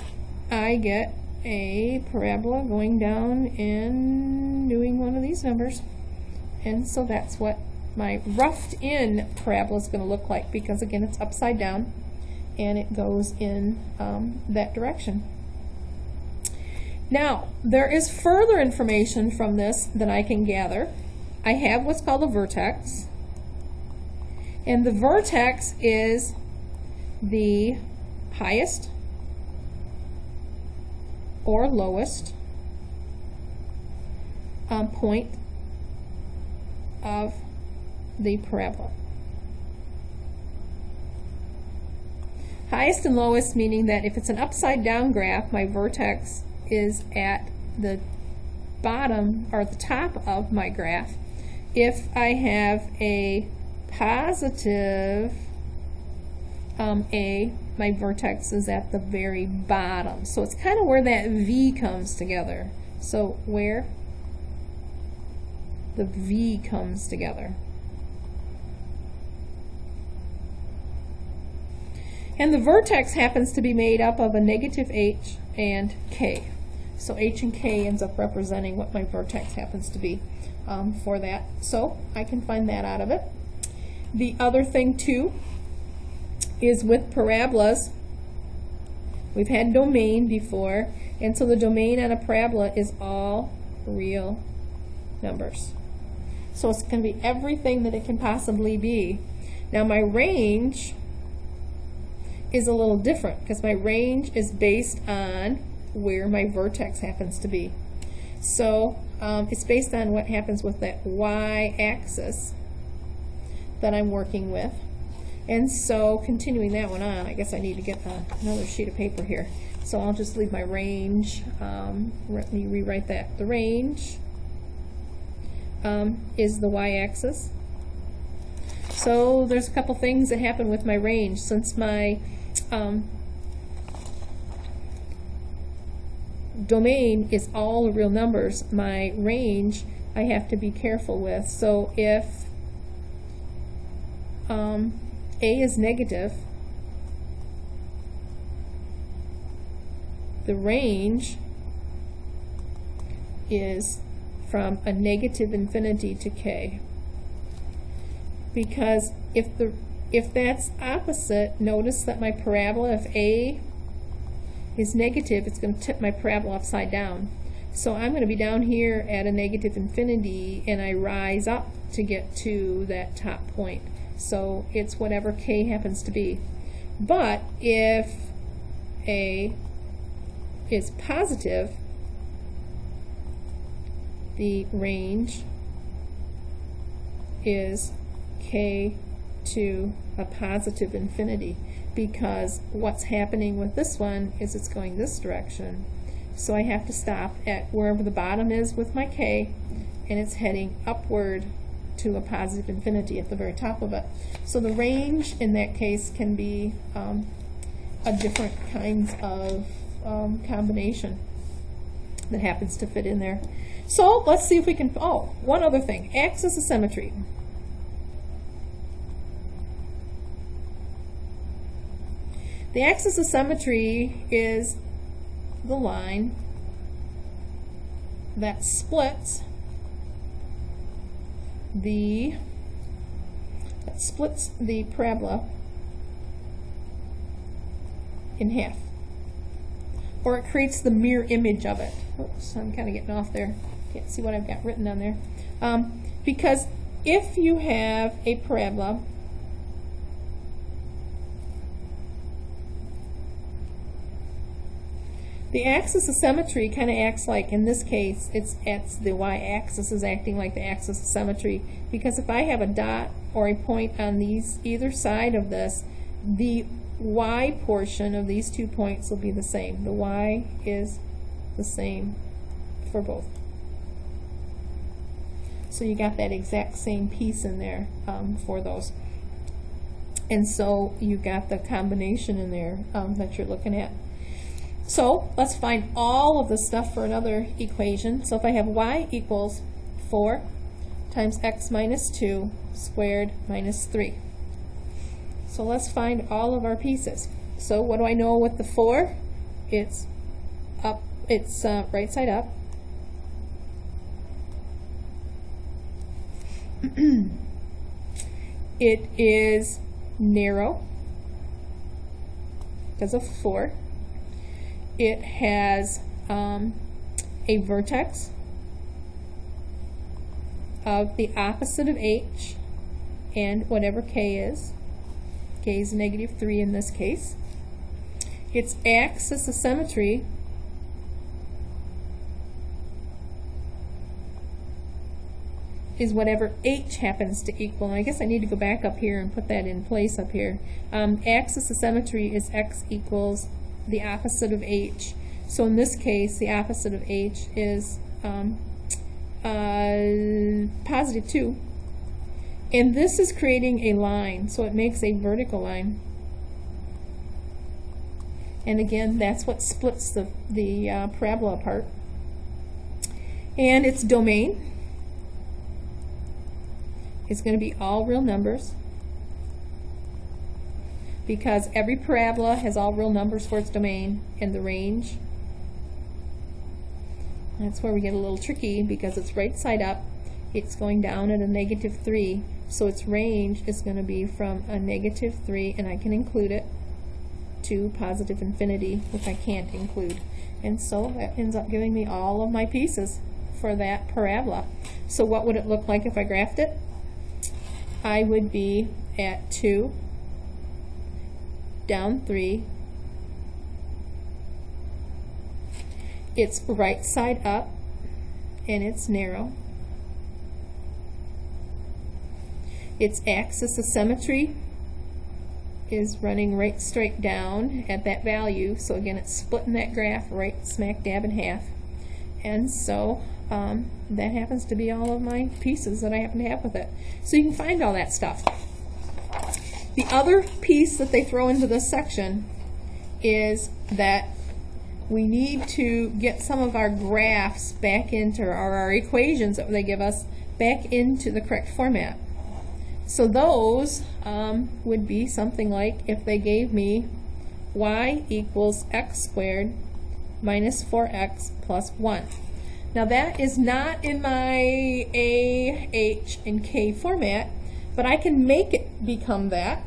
I get a parabola going down and doing one of these numbers. And so that's what my roughed-in parabola is going to look like, because again it's upside down and it goes in that direction. Now, there is further information from this that I can gather. I have what's called a vertex, and the vertex is the highest or lowest point of the parabola. Highest and lowest meaning that if it's an upside down graph, my vertex is at the bottom or the top of my graph. If I have a positive A, my vertex is at the very bottom. So it's kind of where that V comes together. So where the V comes together. And the vertex happens to be made up of a negative H and K. So H and K ends up representing what my vertex happens to be for that. So I can find that out of it. The other thing too is with parabolas, we've had domain before, and so the domain on a parabola is all real numbers. So it's going to be everything that it can possibly be. Now my range is a little different because my range is based on where my vertex happens to be. So it's based on what happens with that y-axis that I'm working with. And so continuing that one on, I guess I need to get another sheet of paper here. So I'll just leave my range. Let me rewrite that. The range is the y-axis. So there's a couple things that happen with my range. Since my domain is all real numbers, my range I have to be careful with. So if A is negative, the range is from a negative infinity to K. Because if that's opposite, notice that my parabola, if A is negative, it's going to tip my parabola upside down. So I'm going to be down here at a negative infinity, and I rise up to get to that top point. So it's whatever K happens to be. But if A is positive, the range is K to a positive infinity, because what's happening with this one is it's going this direction. So I have to stop at wherever the bottom is with my K, and it's heading upward to a positive infinity at the very top of it. So the range in that case can be a different kinds of combination that happens to fit in there. So let's see if we can, one other thing, axis of symmetry. The axis of symmetry is the line that splits the parabola in half, or it creates the mirror image of it. Oops, I'm kind of getting off there. Can't see what I've got written on there. Because if you have a parabola The axis of symmetry kind of acts like, in this case, it's the y-axis is acting like the axis of symmetry, because if I have a dot or a point on either side of this, the y portion of these 2 points will be the same. The y is the same for both. So you got that exact same piece in there for those. And so you got the combination in there that you're looking at. So let's find all of the stuff for another equation. So if I have y equals 4 times x minus 2 squared minus 3. So let's find all of our pieces. So what do I know with the 4? It's up. It's right side up. It is narrow because of 4. It has a vertex of the opposite of h and whatever k is. K is negative 3 in this case. Its axis of symmetry is whatever h happens to equal. And I guess I need to go back up here and put that in place up here. Axis of symmetry is x equals the opposite of h. So in this case, the opposite of h is positive 2. And this is creating a line, so it makes a vertical line. And again, that's what splits the parabola apart. And its domain is going to be all real numbers, because every parabola has all real numbers for its domain, and the range, that's where we get a little tricky, because it's right side up, it's going down at a negative 3, so its range is going to be from a negative 3, and I can include it, to positive infinity, which I can't include. And so that ends up giving me all of my pieces for that parabola. So what would it look like if I graphed it? I would be at 2, down 3, it's right side up, and it's narrow. Its axis of symmetry is running right straight down at that value, so again it's splitting that graph right smack dab in half. And so that happens to be all of my pieces that I happen to have with it. So you can find all that stuff. The other piece that they throw into this section is that we need to get some of our graphs back into, or our equations that they give us, back into the correct format. So those would be something like if they gave me y equals x squared minus 4x plus 1. Now that is not in my A, H, and K format, but I can make it become that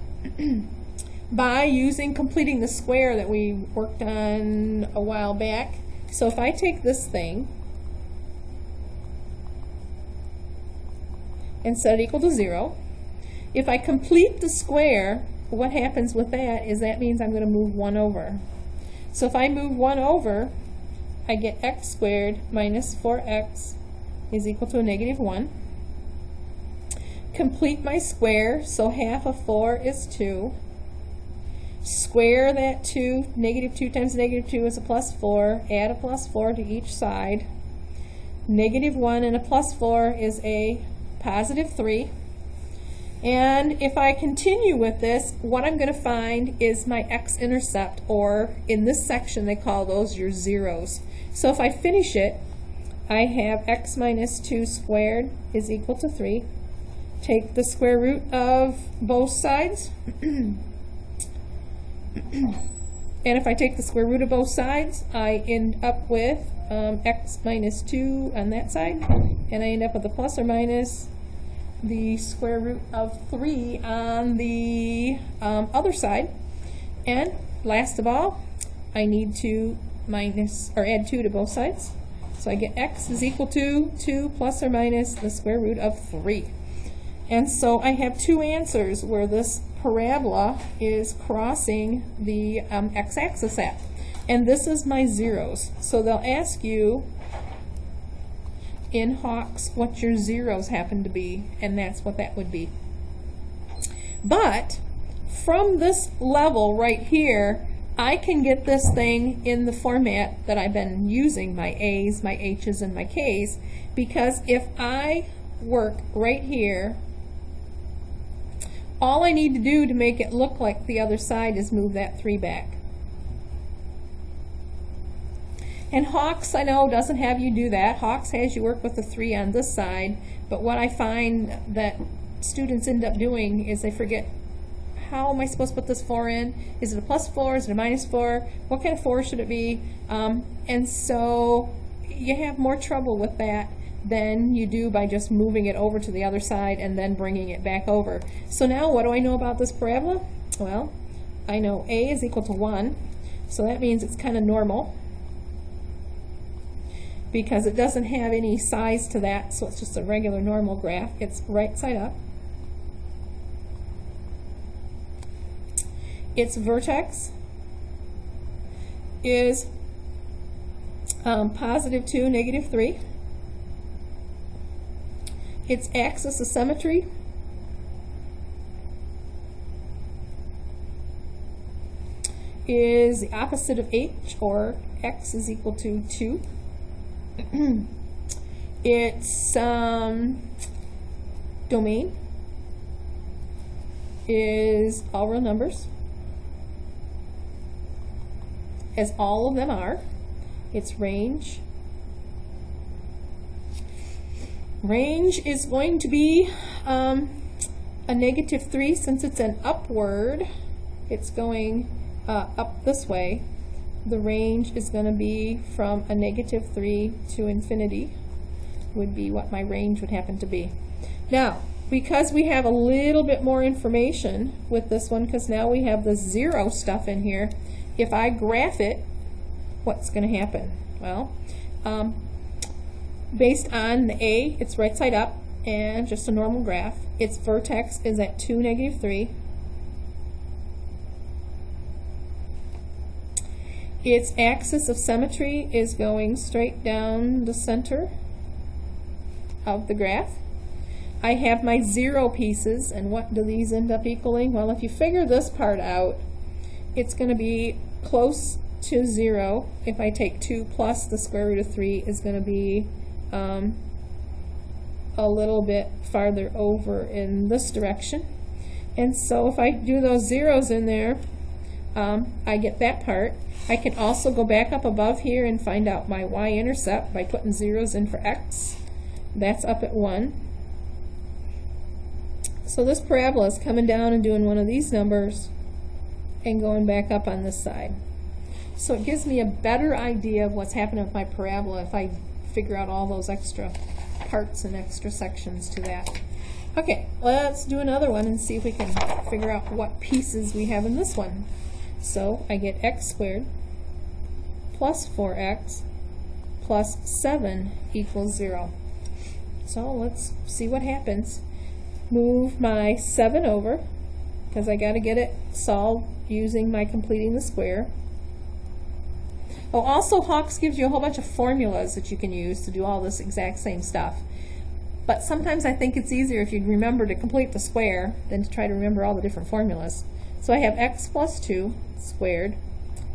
by completing the square that we worked on a while back. So if I take this thing and set it equal to 0, if I complete the square, what happens with that is that means I'm going to move 1 over. So if I move 1 over, I get x squared minus 4x is equal to a negative 1. Complete my square, so half of 4 is 2. Square that 2, negative 2 times negative 2 is a plus 4. Add a plus 4 to each side. Negative 1 and a plus 4 is a positive 3. And if I continue with this, what I'm going to find is my x-intercept, or in this section they call those your zeros. So if I finish it, I have x minus 2 squared is equal to 3. Take the square root of both sides. And if I take the square root of both sides, I end up with x minus 2 on that side, and I end up with a plus or minus the square root of 3 on the other side. And last of all, I need to add 2 to both sides. So I get x is equal to 2 plus or minus the square root of 3. And so I have 2 answers where this parabola is crossing the x-axis at. and this is my zeros. So they'll ask you in Hawks what your zeros happen to be, and that's what that would be. But from this level right here, I can get this thing in the format that I've been using, my A's, my H's, and my K's, because if I work right here, all I need to do to make it look like the other side is move that 3 back. And Hawks, I know, doesn't have you do that. Hawks has you work with the 3 on this side, but what I find that students end up doing is they forget, how am I supposed to put this 4 in? Is it a +4? Is it a -4? What kind of 4 should it be? And so you have more trouble with that than you do by just moving it over to the other side and then bringing it back over. So now what do I know about this parabola? Well, I know A is equal to 1, so that means it's kind of normal, because it doesn't have any size to that, so it's just a regular normal graph. It's right side up. Its vertex is +2, -3. Its axis of symmetry is the opposite of H, or X is equal to 2. Its domain is all real numbers, as all of them are. Its range is going to be a -3, since it's an upward. It's going up this way. The range is going to be from a -3 to infinity, would be what my range would happen to be. Now, because we have a little bit more information with this one, because now we have the 0 stuff in here, if I graph it, what's going to happen? Well, based on the A, it's right side up and just a normal graph. Its vertex is at 2, -3. Its axis of symmetry is going straight down the center of the graph. I have my 0 pieces, and what do these end up equaling? Well, if you figure this part out, it's going to be close to 0. If I take 2 plus the square root of 3, is going to be a little bit farther over in this direction. And so if I do those zeros in there, I get that part. I can also go back up above here and find out my y-intercept by putting zeros in for x. That's up at 1. So this parabola is coming down and doing one of these numbers and going back up on this side. So it gives me a better idea of what's happening with my parabola if I figure out all those extra parts and extra sections to that. Okay, let's do another one and see if we can figure out what pieces we have in this one. So I get x squared plus 4x plus 7 equals 0. So let's see what happens. Move my 7 over, because I got to get it solved using my completing the square. Oh, also Hawks gives you a whole bunch of formulas that you can use to do all this exact same stuff. But sometimes I think it's easier if you remember to complete the square than to try to remember all the different formulas. So I have x plus 2 squared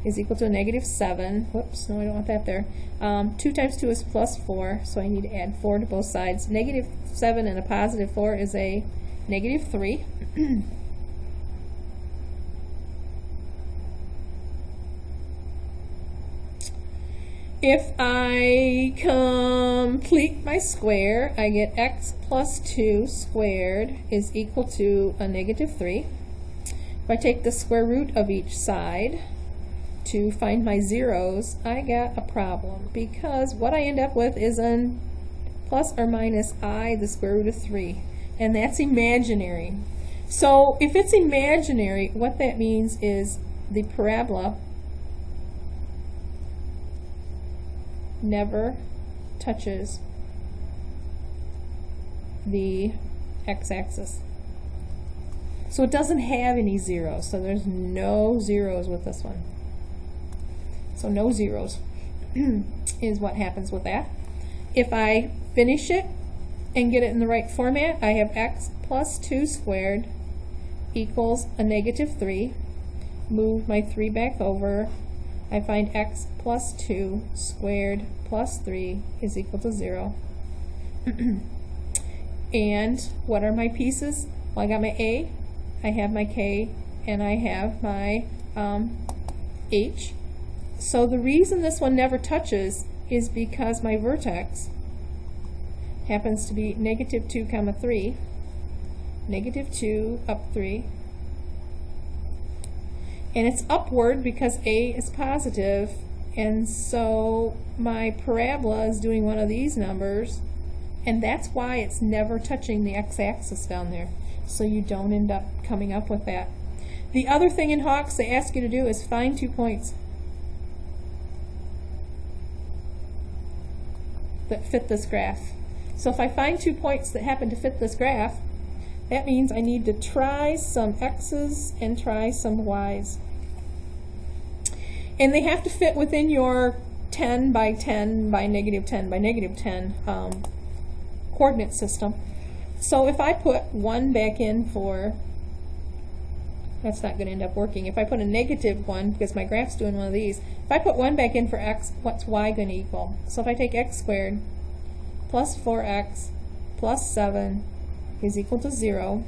is equal to a -7. Whoops, no, I don't want that there. 2 times 2 is plus 4, so I need to add 4 to both sides. -7 and a +4 is a -3. If I complete my square, I get x plus 2 squared is equal to a -3. If I take the square root of each side to find my zeros, I got a problem, because what I end up with is an plus or minus I, the square root of 3, and that's imaginary. So if it's imaginary, what that means is the parabola never touches the x-axis. So it doesn't have any zeros, so there's no zeros with this one. So no zeros is what happens with that. If I finish it and get it in the right format, I have x plus 2 squared equals a negative 3. Move my 3 back over. I find x plus 2 squared plus 3 is equal to 0. And what are my pieces? Well, I got my a, I have my k, and I have my h. So the reason this one never touches is because my vertex happens to be negative 2 comma 3, negative 2 up 3, and it's upward because a is positive, and so my parabola is doing one of these numbers, and that's why it's never touching the x-axis down there, so you don't end up coming up with that. The other thing in Hawks they ask you to do is find 2 points that fit this graph. So if I find 2 points that happen to fit this graph, that means I need to try some x's and try some y's. And they have to fit within your 10 by 10 by negative 10 by negative 10 coordinate system. So if I put 1 back in for, that's not going to end up working. If I put a negative 1, because my graph's doing one of these, if I put 1 back in for x, what's y going to equal? So if I take x squared plus 4x plus 7 is equal to 0,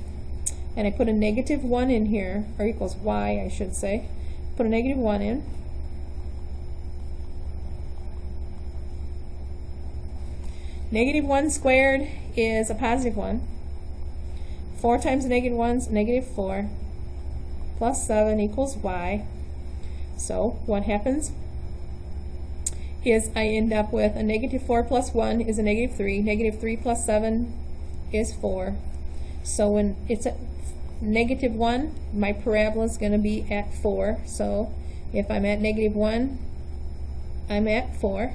and I put a negative 1 in here, or equals y, I should say, put a negative 1 in, negative 1 squared is a positive 1. 4 times a negative 1 is negative 4. Plus 7 equals y. So what happens is I end up with a negative 4 plus 1 is a negative 3. Negative 3 plus 7 is 4. So when it's at negative 1, my parabola is going to be at 4. So if I'm at negative 1, I'm at 4.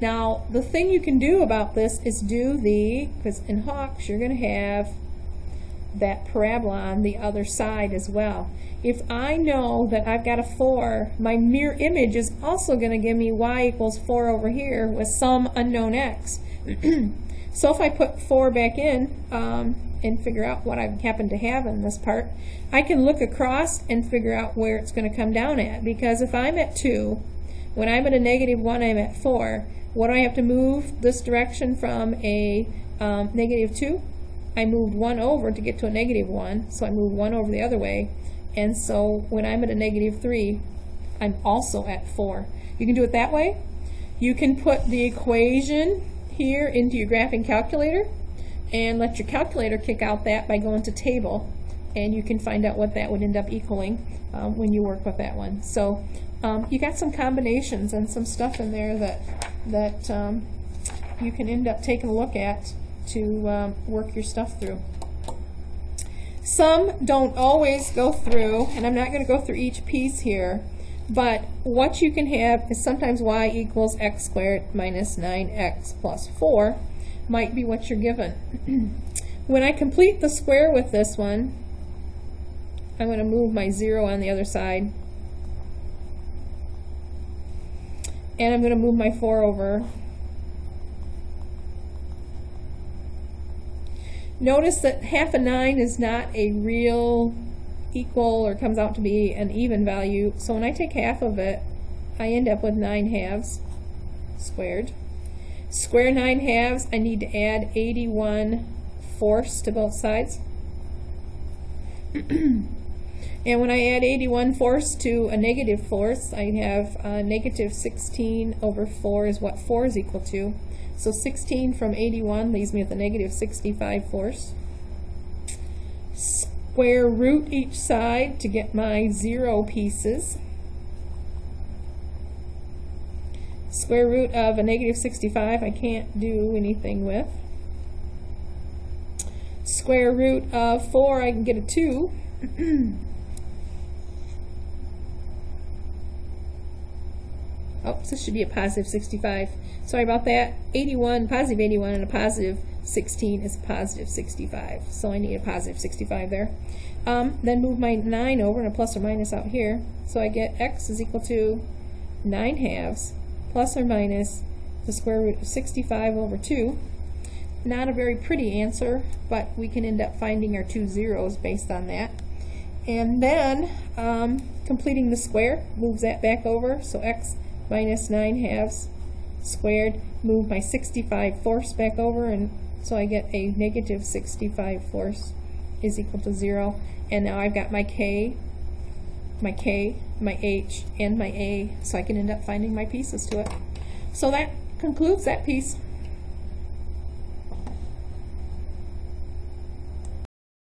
Now, the thing you can do about this is do the, because in Hawks you're going to have that parabola on the other side as well. If I know that I've got a 4, my mirror image is also going to give me y equals 4 over here with some unknown x. So if I put 4 back in and figure out what I happen to have in this part, I can look across and figure out where it's going to come down at. Because if I'm at 2, when I'm at a negative 1, I'm at 4. What do I have to move this direction from a negative 2? I moved 1 over to get to a negative 1, so I moved 1 over the other way. And so when I'm at a negative 3, I'm also at 4. You can do it that way. You can put the equation here into your graphing calculator and let your calculator kick out that by going to table, and you can find out what that would end up equaling when you work with that one. So you got some combinations and some stuff in there that you can end up taking a look at to work your stuff through. Some don't always go through, and I'm not going to go through each piece here, but what you can have is sometimes y equals x squared minus 9x plus 4 might be what you're given. When I complete the square with this one, I'm going to move my 0 on the other side, and I'm going to move my 4 over. Notice that half a 9 is not a real equal or comes out to be an even value, so when I take half of it, I end up with 9 halves squared. Square 9 halves, I need to add 81 fourths to both sides. And when I add 81 fourths to a negative fourth, I have negative 16 over 4 is what 4 is equal to. So 16 from 81 leaves me with a negative 65 fourths. Square root each side to get my 0 pieces. Square root of a negative 65 I can't do anything with. Square root of 4 I can get a 2. Oh, so this should be a positive 65. Sorry about that. 81, positive 81, and a positive 16 is positive 65. So I need a positive 65 there. Then move my 9 over and a plus or minus out here. So I get x is equal to 9 halves plus or minus the square root of 65 over 2. Not a very pretty answer, but we can end up finding our 2 zeros based on that. And then completing the square, moves that back over, so x minus 9 halves squared, move my 65 fourths back over, and so I get a negative 65 fourths is equal to 0. And now I've got my k, my h, and my a, so I can end up finding my pieces to it. So that concludes that piece.